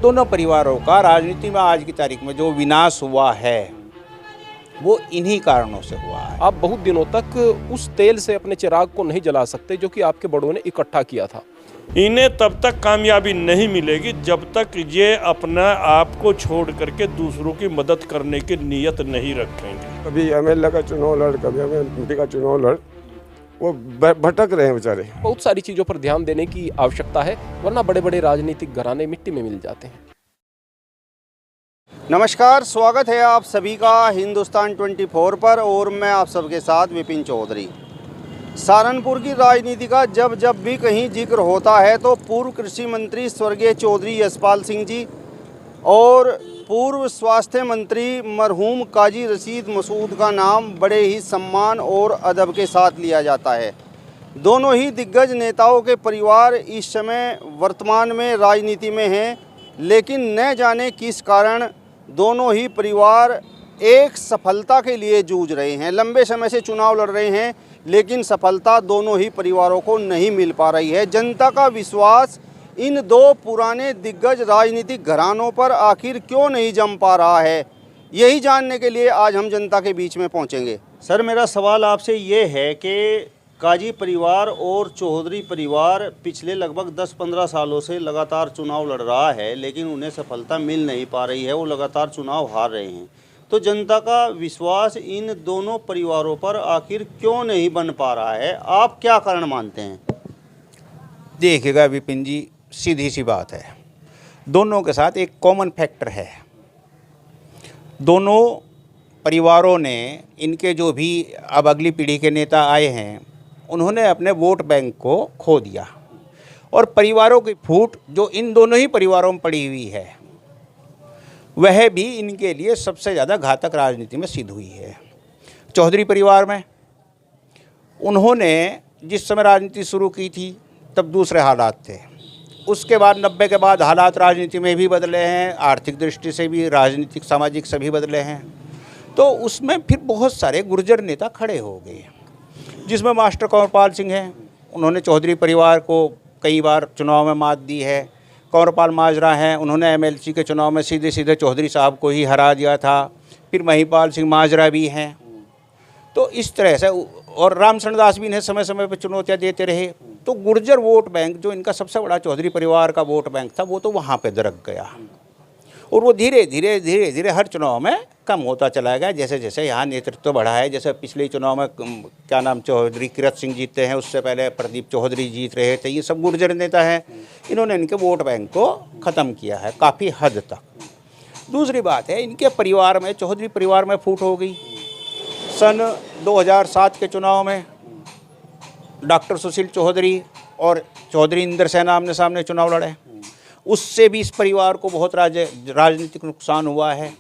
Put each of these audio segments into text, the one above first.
दोनों परिवारों का राजनीति में आज की तारीख में जो विनाश हुआ है वो इन्हीं कारणों से हुआ है। आप बहुत दिनों तक उस तेल से अपने चिराग को नहीं जला सकते जो कि आपके बड़ों ने इकट्ठा किया था। इन्हें तब तक कामयाबी नहीं मिलेगी जब तक ये अपना आप को छोड़ करके दूसरों की मदद करने की नीयत नहीं रखेंगे। कभी एमएलए का चुनाव लड़, कभी एमपी का चुनाव लड़, वो भटक रहे हैं बेचारे। बहुत सारी चीज़ों पर ध्यान देने की आवश्यकता है, वरना बड़े बड़े राजनीतिक घराने मिट्टी में मिल जाते हैं। नमस्कार, स्वागत है आप सभी का हिंदुस्तान 24 पर और मैं आप सबके साथ विपिन चौधरी। सहारनपुर की राजनीति का जब जब भी कहीं जिक्र होता है तो पूर्व कृषि मंत्री स्वर्गीय चौधरी यशपाल सिंह जी और पूर्व स्वास्थ्य मंत्री मरहूम काजी रशीद मसूद का नाम बड़े ही सम्मान और अदब के साथ लिया जाता है। दोनों ही दिग्गज नेताओं के परिवार इस समय वर्तमान में राजनीति में हैं, लेकिन न जाने किस कारण दोनों ही परिवार एक सफलता के लिए जूझ रहे हैं। लंबे समय से चुनाव लड़ रहे हैं, लेकिन सफलता दोनों ही परिवारों को नहीं मिल पा रही है। जनता का विश्वास इन दो पुराने दिग्गज राजनीतिक घरानों पर आखिर क्यों नहीं जम पा रहा है, यही जानने के लिए आज हम जनता के बीच में पहुंचेंगे। सर, मेरा सवाल आपसे ये है कि काजी परिवार और चौधरी परिवार पिछले लगभग 10-15 सालों से लगातार चुनाव लड़ रहा है, लेकिन उन्हें सफलता मिल नहीं पा रही है, वो लगातार चुनाव हार रहे हैं। तो जनता का विश्वास इन दोनों परिवारों पर आखिर क्यों नहीं बन पा रहा है, आप क्या कारण मानते हैं? देखिएगा विपिन जी, सीधी सी बात है, दोनों के साथ एक कॉमन फैक्टर है। दोनों परिवारों ने, इनके जो भी अब अगली पीढ़ी के नेता आए हैं, उन्होंने अपने वोट बैंक को खो दिया और परिवारों की फूट जो इन दोनों ही परिवारों में पड़ी हुई है वह भी इनके लिए सबसे ज़्यादा घातक राजनीति में सिद्ध हुई है। चौधरी परिवार में उन्होंने जिस समय राजनीति शुरू की थी तब दूसरे हालात थे। उसके बाद 90 के बाद हालात राजनीति में भी बदले हैं, आर्थिक दृष्टि से भी, राजनीतिक सामाजिक सभी बदले हैं। तो उसमें फिर बहुत सारे गुर्जर नेता खड़े हो गए, जिसमें मास्टर कंवरपाल सिंह हैं। उन्होंने चौधरी परिवार को कई बार चुनाव में मात दी है। कंवरपाल माजरा हैं, उन्होंने एमएलसी के चुनाव में सीधे सीधे चौधरी साहब को ही हरा दिया था। फिर महिपाल सिंह माजरा भी हैं। तो इस तरह से, और रामचंद्र दास भी इन्हें समय समय पर चुनौतियाँ देते रहे। तो गुर्जर वोट बैंक जो इनका सबसे बड़ा चौधरी परिवार का वोट बैंक था, वो तो वहाँ पर दरक गया और वो धीरे धीरे हर चुनाव में कम होता चला गया। जैसे जैसे यहाँ नेतृत्व बढ़ा है, जैसे पिछले चुनाव में क्या नाम चौधरी किरत सिंह जीते हैं, उससे पहले प्रदीप चौधरी जीत रहे थे, ये सब गुर्जर नेता हैं। इन्होंने इनके वोट बैंक को ख़त्म किया है काफ़ी हद तक। दूसरी बात है, इनके परिवार में, चौधरी परिवार में फूट हो गई। सन 2007 के चुनाव में डॉक्टर सुशील चौधरी और चौधरी इंदर सेन आमने सामने चुनाव लड़े। उससे भी इस परिवार को बहुत राजनीतिक नुकसान हुआ है।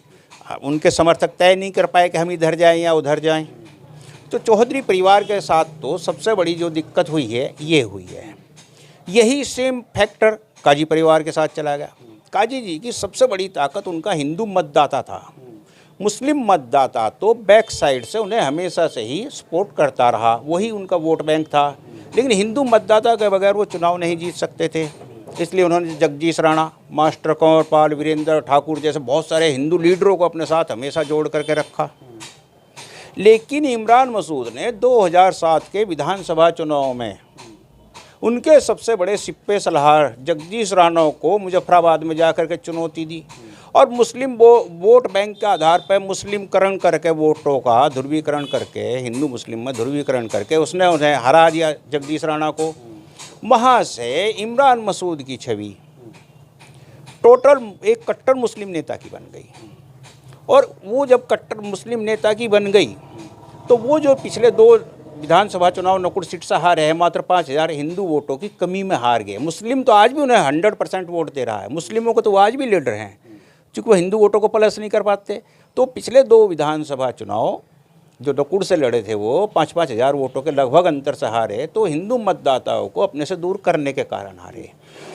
उनके समर्थक तय नहीं कर पाए कि हम इधर जाएं या उधर जाएं। तो चौधरी परिवार के साथ तो सबसे बड़ी जो दिक्कत हुई है ये हुई है। यही सेम फैक्टर काजी परिवार के साथ चला गया। काजी जी की सबसे बड़ी ताकत उनका हिंदू मतदाता था। मुस्लिम मतदाता तो बैक साइड से उन्हें हमेशा से ही सपोर्ट करता रहा, वही उनका वोट बैंक था। लेकिन हिंदू मतदाता के बगैर वो चुनाव नहीं जीत सकते थे। इसलिए उन्होंने जगदीश राणा, मास्टर कंवरपाल, वीरेंद्र ठाकुर जैसे बहुत सारे हिंदू लीडरों को अपने साथ हमेशा जोड़ करके रखा। लेकिन इमरान मसूद ने 2007 के विधानसभा चुनाव में उनके सबसे बड़े सिप्पे सलाहकार जगदीश राणा को मुजफ्फराबाद में जाकर के चुनौती दी और मुस्लिम वोट बैंक के आधार पर मुस्लिमकरण करके, वोटों का ध्रुवीकरण करके, हिंदू मुस्लिम में ध्रुवीकरण करके उसने उन्हें हरा दिया जगदीश राणा को। वहाँ से इमरान मसूद की छवि टोटल एक कट्टर मुस्लिम नेता की बन गई। और वो जब कट्टर मुस्लिम नेता की बन गई तो वो जो पिछले 2 विधानसभा चुनाव नकुड़ सीट से हारे हैं, मात्र 5000 हिंदू वोटों की कमी में हार गए। मुस्लिम तो आज भी उन्हें 100% वोट दे रहा है, मुस्लिमों को तो वो आज भी लीडर हैं, चूँकि वो हिंदू वोटों को प्लस नहीं कर पाते। तो पिछले 2 विधानसभा चुनाव जो नकुड़ से लड़े थे वो 5-5 हज़ार वोटों के लगभग अंतर से हारे। तो हिंदू मतदाताओं को अपने से दूर करने के कारण हारे।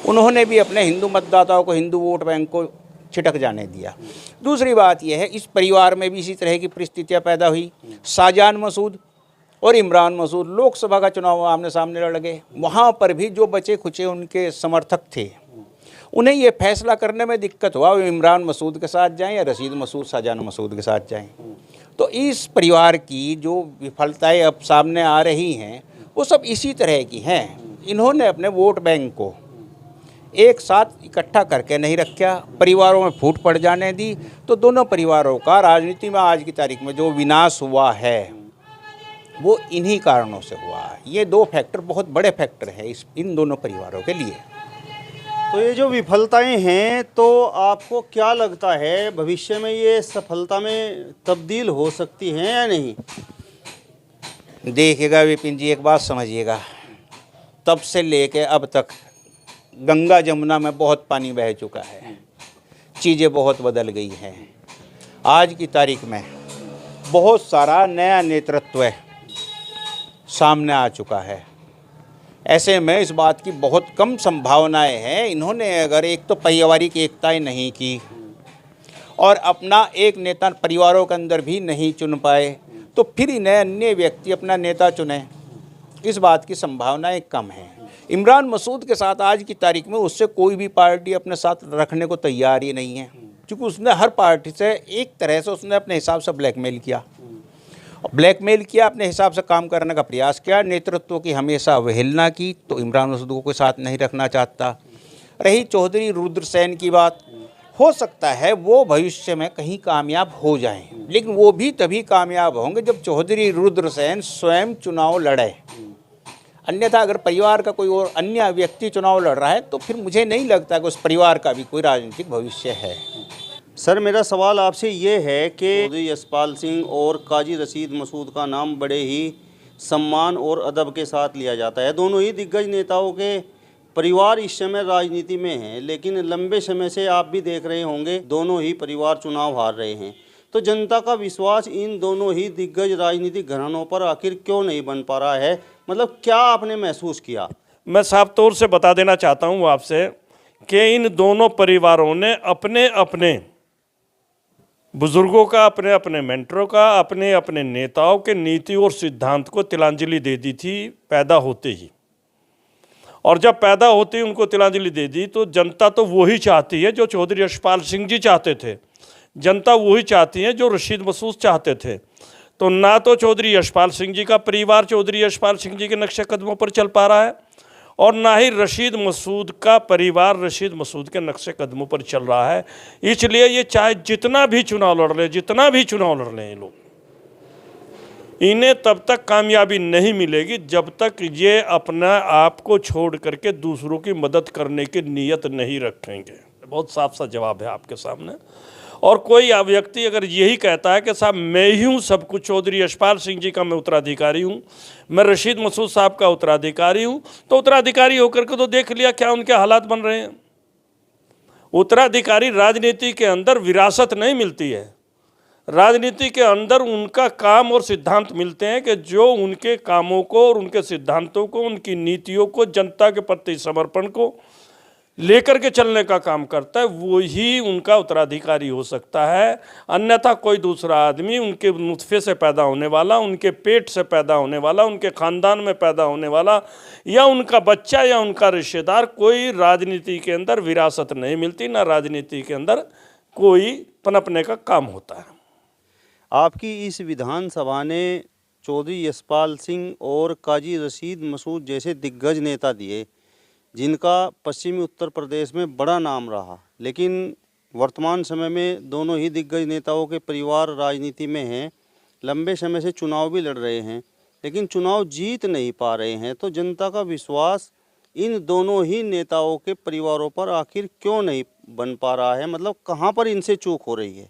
उन्होंने भी अपने हिंदू मतदाताओं को, हिंदू वोट बैंक को छिटक जाने दिया। दूसरी बात यह है, इस परिवार में भी इसी तरह की परिस्थितियां पैदा हुई। शाहजहान मसूद और इमरान मसूद लोकसभा का चुनाव आमने सामने लड़ गए। वहाँ पर भी जो बचे खुचे उनके समर्थक थे उन्हें ये फैसला करने में दिक्कत हुआ वो इमरान मसूद के साथ जाएं या रशीद मसूद शाहजान मसूद के साथ जाएं। तो इस परिवार की जो विफलताएं अब सामने आ रही हैं वो सब इसी तरह की हैं। इन्होंने अपने वोट बैंक को एक साथ इकट्ठा करके नहीं रखा, परिवारों में फूट पड़ जाने दी, तो दोनों परिवारों का राजनीति में आज की तारीख में जो विनाश हुआ है वो इन्हीं कारणों से हुआ है। ये दो फैक्टर बहुत बड़े फैक्टर हैं इन दोनों परिवारों के लिए। तो ये जो विफलताएं हैं, तो आपको क्या लगता है भविष्य में ये सफलता में तब्दील हो सकती हैं या नहीं? देखिएगा विपिन जी, एक बात समझिएगा, तब से लेके अब तक गंगा जमुना में बहुत पानी बह चुका है, चीज़ें बहुत बदल गई हैं। आज की तारीख में बहुत सारा नया नेतृत्व सामने आ चुका है। ऐसे में इस बात की बहुत कम संभावनाएं हैं। इन्होंने अगर एक तो पारिवारिक एकताएं नहीं की और अपना एक नेता परिवारों के अंदर भी नहीं चुन पाए, तो फिर इन्हें अन्य व्यक्ति अपना नेता चुने, इस बात की संभावनाएं कम हैं। इमरान मसूद के साथ आज की तारीख में उससे कोई भी पार्टी अपने साथ रखने को तैयार ही नहीं है, क्योंकि उसने हर पार्टी से एक तरह से उसने अपने हिसाब से ब्लैकमेल किया, अपने हिसाब से काम करने का प्रयास किया, नेतृत्व की हमेशा अवहेलना की, तो इमरान मसूद को कोई साथ नहीं रखना चाहता। रही चौधरी रुद्रसेन की बात, हो सकता है वो भविष्य में कहीं कामयाब हो जाएं, लेकिन वो भी तभी कामयाब होंगे जब चौधरी रुद्रसेन स्वयं चुनाव लड़े। अन्यथा अगर परिवार का कोई और अन्य व्यक्ति चुनाव लड़ रहा है तो फिर मुझे नहीं लगता कि उस परिवार का भी कोई राजनीतिक भविष्य है। सर, मेरा सवाल आपसे ये है कि चौधरी यशपाल सिंह और काजी रशीद मसूद का नाम बड़े ही सम्मान और अदब के साथ लिया जाता है। दोनों ही दिग्गज नेताओं के परिवार इस समय राजनीति में हैं, लेकिन लंबे समय से आप भी देख रहे होंगे दोनों ही परिवार चुनाव हार रहे हैं। तो जनता का विश्वास इन दोनों ही दिग्गज राजनीतिक घरानों पर आखिर क्यों नहीं बन पा रहा है? मतलब क्या आपने महसूस किया? मैं साफ तौर से बता देना चाहता हूँ आपसे कि इन दोनों परिवारों ने अपने अपने बुजुर्गों का, अपने अपने मेंटरों का, अपने अपने नेताओं के नीति और सिद्धांत को तिलांजलि दे दी थी पैदा होते ही। और जब पैदा होते ही उनको तिलांजलि दे दी तो जनता तो वही चाहती है जो चौधरी यशपाल सिंह जी चाहते थे, जनता वही चाहती है जो रशीद मसूद चाहते थे। तो ना तो चौधरी यशपाल सिंह जी का परिवार चौधरी यशपाल सिंह जी के नक्शे कदमों पर चल पा रहा है और ना ही रशीद मसूद का परिवार रशीद मसूद के नक्शे कदमों पर चल रहा है। इसलिए ये चाहे जितना भी चुनाव लड़ लें ये लोग, इन्हें तब तक कामयाबी नहीं मिलेगी जब तक ये अपना आप को छोड़ करके दूसरों की मदद करने की नीयत नहीं रखेंगे। बहुत साफ सा जवाब है आपके सामने। और कोई व्यक्ति अगर यही कहता है कि साहब मैं ही हूँ सब कुछ, चौधरी यशपाल सिंह जी का मैं उत्तराधिकारी हूँ, मैं रशीद मसूद साहब का उत्तराधिकारी हूँ, तो उत्तराधिकारी होकर के तो देख लिया क्या उनके हालात बन रहे हैं। उत्तराधिकारी राजनीति के अंदर विरासत नहीं मिलती है, राजनीति के अंदर उनका काम और सिद्धांत मिलते हैं कि जो उनके कामों को और उनके सिद्धांतों को, उनकी नीतियों को, जनता के प्रति समर्पण को लेकर के चलने का काम करता है, वो ही उनका उत्तराधिकारी हो सकता है। अन्यथा कोई दूसरा आदमी उनके नुत्फे से पैदा होने वाला, उनके पेट से पैदा होने वाला, उनके ख़ानदान में पैदा होने वाला या उनका बच्चा या उनका रिश्तेदार, कोई राजनीति के अंदर विरासत नहीं मिलती, ना राजनीति के अंदर कोई पनपने का काम होता है। आपकी इस विधानसभा ने चौधरी यशपाल सिंह और काजी रशीद मसूद जैसे दिग्गज नेता दिए जिनका पश्चिमी उत्तर प्रदेश में बड़ा नाम रहा, लेकिन वर्तमान समय में दोनों ही दिग्गज नेताओं के परिवार राजनीति में हैं, लंबे समय से चुनाव भी लड़ रहे हैं, लेकिन चुनाव जीत नहीं पा रहे हैं। तो जनता का विश्वास इन दोनों ही नेताओं के परिवारों पर आखिर क्यों नहीं बन पा रहा है? मतलब कहाँ पर इनसे चूक हो रही है?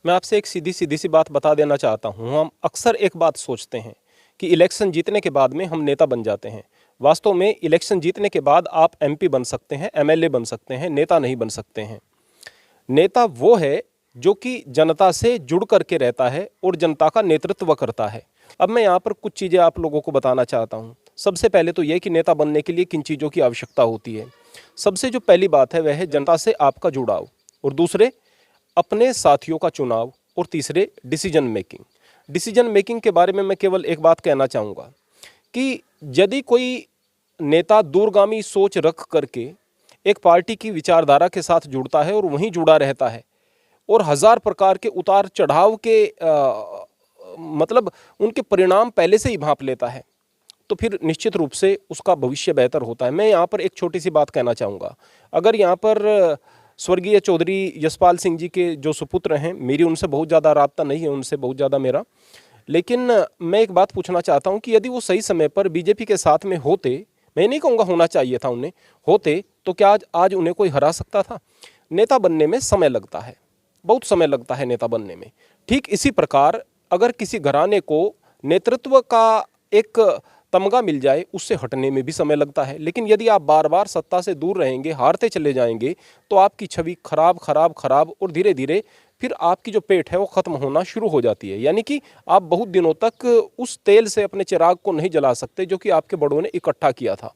मैं आपसे एक सीधी सी बात बता देना चाहता हूँ। हम अक्सर एक बात सोचते हैं कि इलेक्शन जीतने के बाद में हम नेता बन जाते हैं। वास्तव में इलेक्शन जीतने के बाद आप एमपी बन सकते हैं, एमएलए बन सकते हैं, नेता नहीं बन सकते हैं। नेता वो है जो कि जनता से जुड़ करके रहता है और जनता का नेतृत्व करता है। अब मैं यहाँ पर कुछ चीज़ें आप लोगों को बताना चाहता हूँ। सबसे पहले तो ये कि नेता बनने के लिए किन चीज़ों की आवश्यकता होती है। सबसे जो पहली बात है वह है जनता से आपका जुड़ाव, और दूसरे अपने साथियों का चुनाव, और तीसरे डिसीजन मेकिंग। डिसीजन मेकिंग के बारे में मैं केवल एक बात कहना चाहूँगा कि यदि कोई नेता दूरगामी सोच रख करके एक पार्टी की विचारधारा के साथ जुड़ता है और वहीं जुड़ा रहता है और हजार प्रकार के उतार चढ़ाव के मतलब उनके परिणाम पहले से ही भांप लेता है, तो फिर निश्चित रूप से उसका भविष्य बेहतर होता है। मैं यहाँ पर एक छोटी सी बात कहना चाहूँगा। अगर यहाँ पर स्वर्गीय चौधरी यशपाल सिंह जी के जो सुपुत्र हैं, मेरी उनसे बहुत ज़्यादा राब्ता नहीं है, उनसे बहुत ज़्यादा मेरा, लेकिन मैं एक बात पूछना चाहता हूँ कि यदि वो सही समय पर बीजेपी के साथ में होते, मैं नहीं कहूँगा होना चाहिए था उन्हें, होते तो क्या आज उन्हें कोई हरा सकता था? नेता बनने में समय लगता है, बहुत समय लगता है नेता बनने में। ठीक इसी प्रकार अगर किसी घराने को नेतृत्व का एक तमगा मिल जाए, उससे हटने में भी समय लगता है। लेकिन यदि आप बार बार सत्ता से दूर रहेंगे, हारते चले जाएंगे, तो आपकी छवि खराब खराब खराब और धीरे धीरे फिर आपकी जो पेट है वो ख़त्म होना शुरू हो जाती है। यानी कि आप बहुत दिनों तक उस तेल से अपने चिराग को नहीं जला सकते जो कि आपके बड़ों ने इकट्ठा किया था।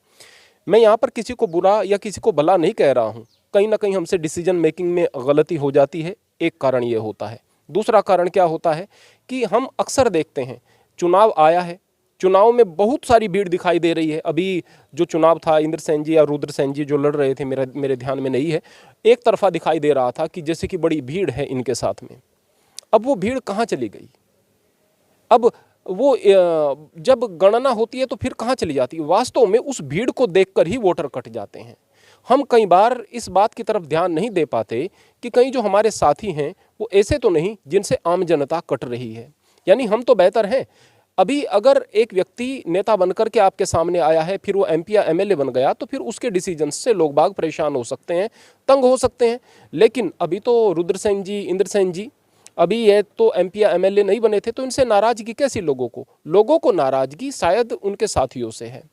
मैं यहाँ पर किसी को बुरा या किसी को भला नहीं कह रहा हूँ, कहीं ना कहीं हमसे डिसीजन मेकिंग में गलती हो जाती है, एक कारण ये होता है। दूसरा कारण क्या होता है कि हम अक्सर देखते हैं चुनाव आया है, चुनाव में बहुत सारी भीड़ दिखाई दे रही है। अभी जो चुनाव था, इंद्रसेन जी या रुद्रसेन जी जो लड़ रहे थे, मेरे ध्यान में नहीं है, एक तरफा दिखाई दे रहा था कि जैसे कि बड़ी भीड़ है इनके साथ में। अब वो भीड़ कहाँ चली गई? अब वो जब गणना होती है तो फिर कहाँ चली जाती है? वास्तव में उस भीड़ को देखकर ही वोटर कट जाते हैं। हम कई बार इस बात की तरफ ध्यान नहीं दे पाते कि कहीं जो हमारे साथी हैं वो ऐसे तो नहीं जिनसे आम जनता कट रही है। यानी हम तो बेहतर हैं। अभी अगर एक व्यक्ति नेता बनकर के आपके सामने आया है, फिर वो एमपी या एमएलए बन गया, तो फिर उसके डिसीजन से लोग बाग परेशान हो सकते हैं, तंग हो सकते हैं। लेकिन अभी तो रुद्रसेन जी, इंद्रसेन जी, अभी ये तो एमपी या एमएलए नहीं बने थे, तो इनसे नाराजगी कैसी? लोगों को नाराजगी शायद उनके साथियों से है।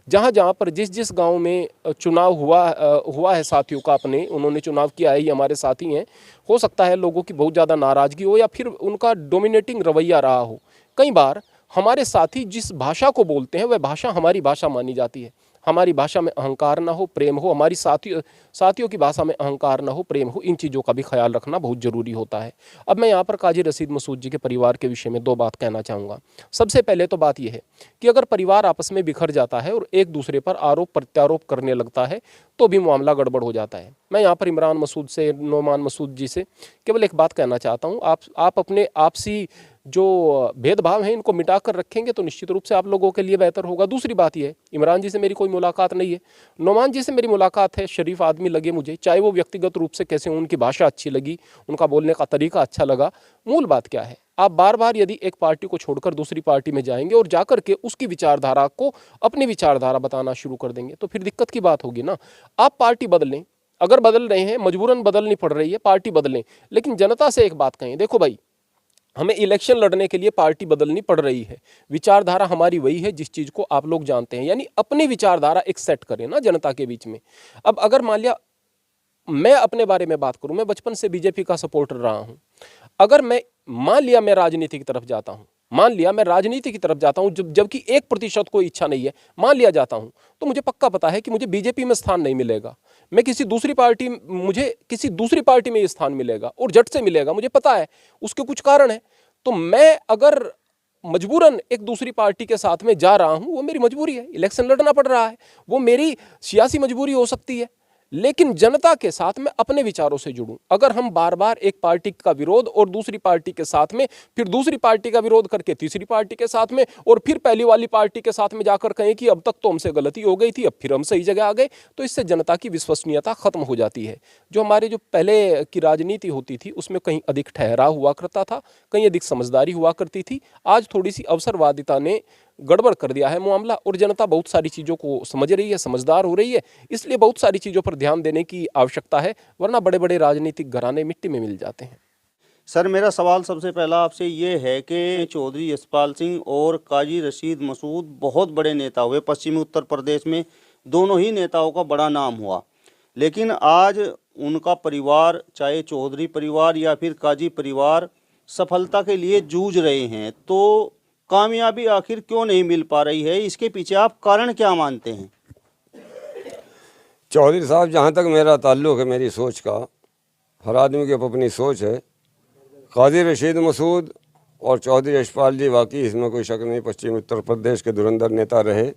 जहाँ जहाँ पर जिस गांव में चुनाव हुआ है साथियों का, अपने उन्होंने चुनाव किया है, ये हमारे साथी हैं, हो सकता है लोगों की बहुत ज़्यादा नाराजगी हो या फिर उनका डोमिनेटिंग रवैया रहा हो। कई बार हमारे साथी जिस भाषा को बोलते हैं वह भाषा हमारी भाषा मानी जाती है। हमारी भाषा में अहंकार ना हो, प्रेम हो, हमारी साथियों की भाषा में अहंकार ना हो, प्रेम हो, इन चीज़ों का भी ख्याल रखना बहुत ज़रूरी होता है। अब मैं यहाँ पर काजी रशीद मसूद जी के परिवार के विषय में दो बात कहना चाहूँगा। सबसे पहले तो बात यह है कि अगर परिवार आपस में बिखर जाता है और एक दूसरे पर आरोप प्रत्यारोप करने लगता है तो भी मामला गड़बड़ हो जाता है। मैं यहाँ पर इमरान मसूद से, नोमान मसूद जी से केवल एक बात कहना चाहता हूँ, आप अपने आपसी जो भेदभाव है इनको मिटा कर रखेंगे तो निश्चित रूप से आप लोगों के लिए बेहतर होगा। दूसरी बात यह है, इमरान जी से मेरी कोई मुलाकात नहीं है, नोमान जी से मेरी मुलाकात है। शरीफ आदमी लगे मुझे, चाहे वो व्यक्तिगत रूप से कैसे, उनकी भाषा अच्छी लगी, उनका बोलने का तरीका अच्छा लगा। मूल बात क्या है, आप बार बार यदि एक पार्टी को छोड़कर दूसरी पार्टी में जाएंगे और जाकर के उसकी विचारधारा को अपनी विचारधारा बताना शुरू कर देंगे तो फिर दिक्कत की बात होगी ना। आप पार्टी बदलें, अगर बदल रहे हैं, मजबूरन बदलनी पड़ रही है, पार्टी बदलें, लेकिन जनता से एक बात कहें, देखो भाई, हमें इलेक्शन लड़ने के लिए पार्टी बदलनी पड़ रही है, विचारधारा हमारी वही है जिस चीज़ को आप लोग जानते हैं, यानी अपनी विचारधारा एक सेट करें ना जनता के बीच में। अब अगर मान लिया मैं अपने बारे में बात करूं, मैं बचपन से बीजेपी का सपोर्टर रहा हूं, अगर मैं मान लिया मैं राजनीति की तरफ जाता हूं, मान लिया मैं राजनीति की तरफ जाता हूं जबकि 1% कोई इच्छा नहीं है, मान लिया जाता हूं, तो मुझे पक्का पता है कि मुझे बीजेपी में स्थान नहीं मिलेगा, मुझे किसी दूसरी पार्टी में ये स्थान मिलेगा और झट से मिलेगा, मुझे पता है, उसके कुछ कारण है। तो मैं अगर मजबूरन एक दूसरी पार्टी के साथ में जा रहा हूं, वो मेरी मजबूरी है, इलेक्शन लड़ना पड़ रहा है, वो मेरी सियासी मजबूरी हो सकती है, लेकिन जनता के साथ में अपने विचारों से जुड़ूं। अगर हम बार बार एक पार्टी का विरोध और दूसरी पार्टी के साथ में, फिर दूसरी पार्टी का विरोध करके तीसरी पार्टी के साथ में और फिर पहली वाली पार्टी के साथ में जाकर कहें कि अब तक तो हमसे गलती हो गई थी, अब फिर हम सही जगह आ गए, तो इससे जनता की विश्वसनीयता खत्म हो जाती है। जो हमारी जो पहले की राजनीति होती थी उसमें कहीं अधिक ठहराव हुआ करता था, कहीं अधिक समझदारी हुआ करती थी। आज थोड़ी सी अवसरवादिता ने गड़बड़ कर दिया है मामला और जनता बहुत सारी चीज़ों को समझ रही है, समझदार हो रही है, इसलिए बहुत सारी चीज़ों पर ध्यान देने की आवश्यकता है, वरना बड़े बड़े राजनीतिक घराने मिट्टी में मिल जाते हैं। सर, मेरा सवाल सबसे पहला आपसे ये है कि चौधरी यशपाल सिंह और काजी रशीद मसूद बहुत बड़े नेता हुए पश्चिमी उत्तर प्रदेश में, दोनों ही नेताओं का बड़ा नाम हुआ, लेकिन आज उनका परिवार, चाहे चौधरी परिवार या फिर काजी परिवार, सफलता के लिए जूझ रहे हैं, तो कामयाबी आखिर क्यों नहीं मिल पा रही है? इसके पीछे आप कारण क्या मानते हैं? चौधरी साहब, जहाँ तक मेरा ताल्लुक़ है, मेरी सोच का, हर आदमी की अपनी सोच है। काजी रशीद मसूद और चौधरी यशपाल जी, वाकई इसमें कोई शक नहीं, पश्चिमी उत्तर प्रदेश के धुरंधर नेता रहे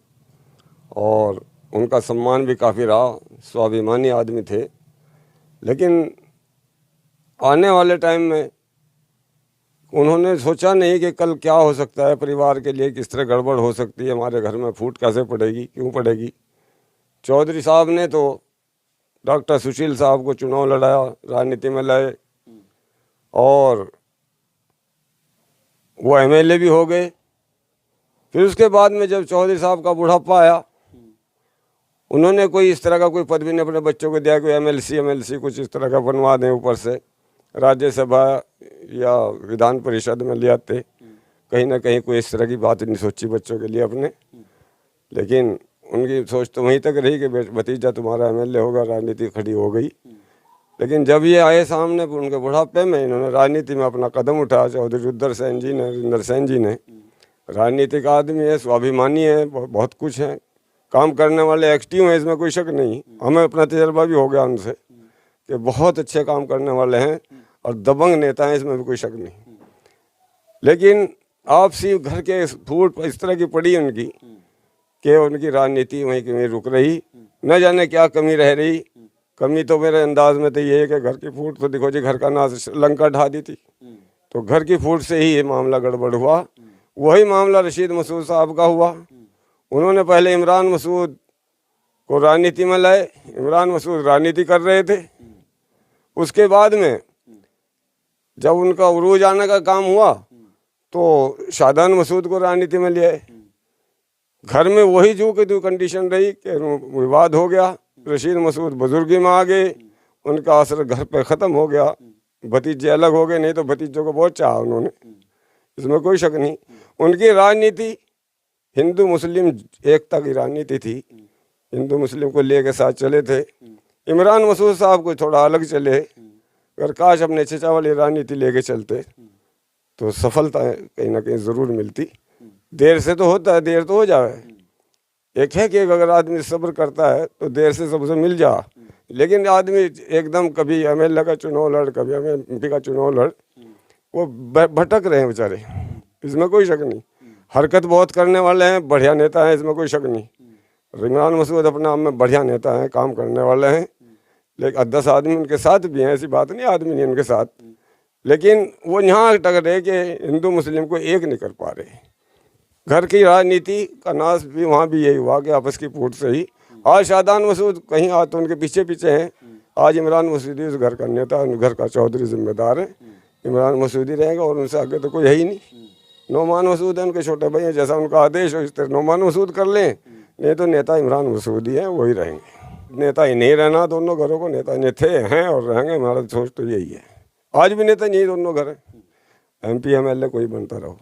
और उनका सम्मान भी काफ़ी रहा, स्वाभिमानी आदमी थे। लेकिन आने वाले टाइम में उन्होंने सोचा नहीं कि कल क्या हो सकता है परिवार के लिए, किस तरह गड़बड़ हो सकती है, हमारे घर में फूट कैसे पड़ेगी, क्यों पड़ेगी। चौधरी साहब ने तो डॉक्टर सुशील साहब को चुनाव लड़ाया, राजनीति में लाए और वो एमएलए भी हो गए। फिर उसके बाद में जब चौधरी साहब का बुढ़ापा आया, उन्होंने कोई इस तरह का कोई पद भी नहीं अपने बच्चों को दिया, कोई एमएलसी कुछ इस तरह का बनवा दें ऊपर से, राज्यसभा या विधान परिषद में ले आते। कहीं ना कहीं कोई इस तरह की बात नहीं सोची बच्चों के लिए अपने। लेकिन उनकी सोच तो वहीं तक रही कि भतीजा तुम्हारा एमएलए होगा, राजनीति खड़ी हो गई। लेकिन जब ये आए सामने उनके बुढ़ापे में, इन्होंने राजनीति में अपना कदम उठाया। चौधरी रुद्र सेन जी ने, रिंदर सेन जी ने, राजनीतिक आदमी है, स्वाभिमानी है, बहुत कुछ है, काम करने वाले, एक्टिव हैं, इसमें कोई शक नहीं। हमें अपना तजर्बा भी हो गया उनसे कि बहुत अच्छे काम करने वाले हैं और दबंग नेता हैं, इसमें भी कोई शक नहीं। लेकिन आपसी घर के फूट इस तरह की पड़ी उनकी कि उनकी राजनीति वहीं की वहीं रुक रही, न जाने क्या कमी रह रही। कमी तो मेरे अंदाज में तो ये है कि घर की फूट तो देखो जी, घर का नाश लंका ढा दी थी, तो घर की फूट से ही ये मामला गड़बड़ हुआ। वही मामला रशीद मसूद साहब का हुआ। उन्होंने पहले इमरान मसूद को राजनीति में लाए, इमरान मसूद राजनीति कर रहे थे। उसके बाद में जब उनका उरूज आने का काम हुआ तो शादान मसूद को राजनीति में ले आए। घर में वही जो की जो कंडीशन रही कि विवाद हो गया, रशीद मसूद बुजुर्गी में आ गए, उनका असर घर पे ख़त्म हो गया, भतीजे अलग हो गए। नहीं तो भतीजों को बहुत चाहा उन्होंने, इसमें कोई शक नहीं। उनकी राजनीति हिंदू मुस्लिम एकता की राजनीति थी, हिंदू मुस्लिम को लेके साथ चले थे। इमरान मसूद साहब को थोड़ा अलग चले, अगर काश अपने चचा वाली राजनीति लेके चलते तो सफलता कहीं ना कहीं ज़रूर मिलती। देर से तो होता है, देर तो हो जाए। एक है कि अगर आदमी सब्र करता है तो देर से सबसे मिल जा, लेकिन आदमी एकदम कभी एमएलए का चुनाव लड़, कभी एमपी का चुनाव लड़, वो भटक रहे हैं बेचारे, इसमें कोई शक नहीं। हरकत बहुत करने वाले हैं, बढ़िया नेता हैं, इसमें कोई शक नहीं। इमरान मसूद अपने आप में बढ़िया नेता हैं, काम करने वाले हैं। लेकिन 10 आदमी उनके साथ भी हैं, ऐसी बात नहीं आदमी नहीं उनके साथ, लेकिन वो यहाँ अटक रहे कि हिंदू मुस्लिम को एक नहीं कर पा रहे। घर की राजनीति का नाश भी वहाँ भी यही हुआ कि आपस की फूट से ही। आज शादान मसूद कहीं आज तो उनके पीछे पीछे हैं, आज इमरान मसूदी उस घर का नेता, घर का चौधरी जिम्मेदार है। इमरान मसूदी रहेगा और उनसे आगे तो कोई है ही नहीं। नौमान मसूद है उनके छोटे भाई हैं, जैसा उनका आदेश हो इस तरह नौमान मसूद कर लें, नहीं तो नेता इमरान मसूदी हैं, वही रहेंगे। नेता ही नहीं रहना, दोनों घरों को नेता नहीं थे, हैं और रहेंगे। हमारा सोच तो यही है, आज भी नेता नहीं दोनों घर हैं। एमपी एमएलए कोई बनता रहो।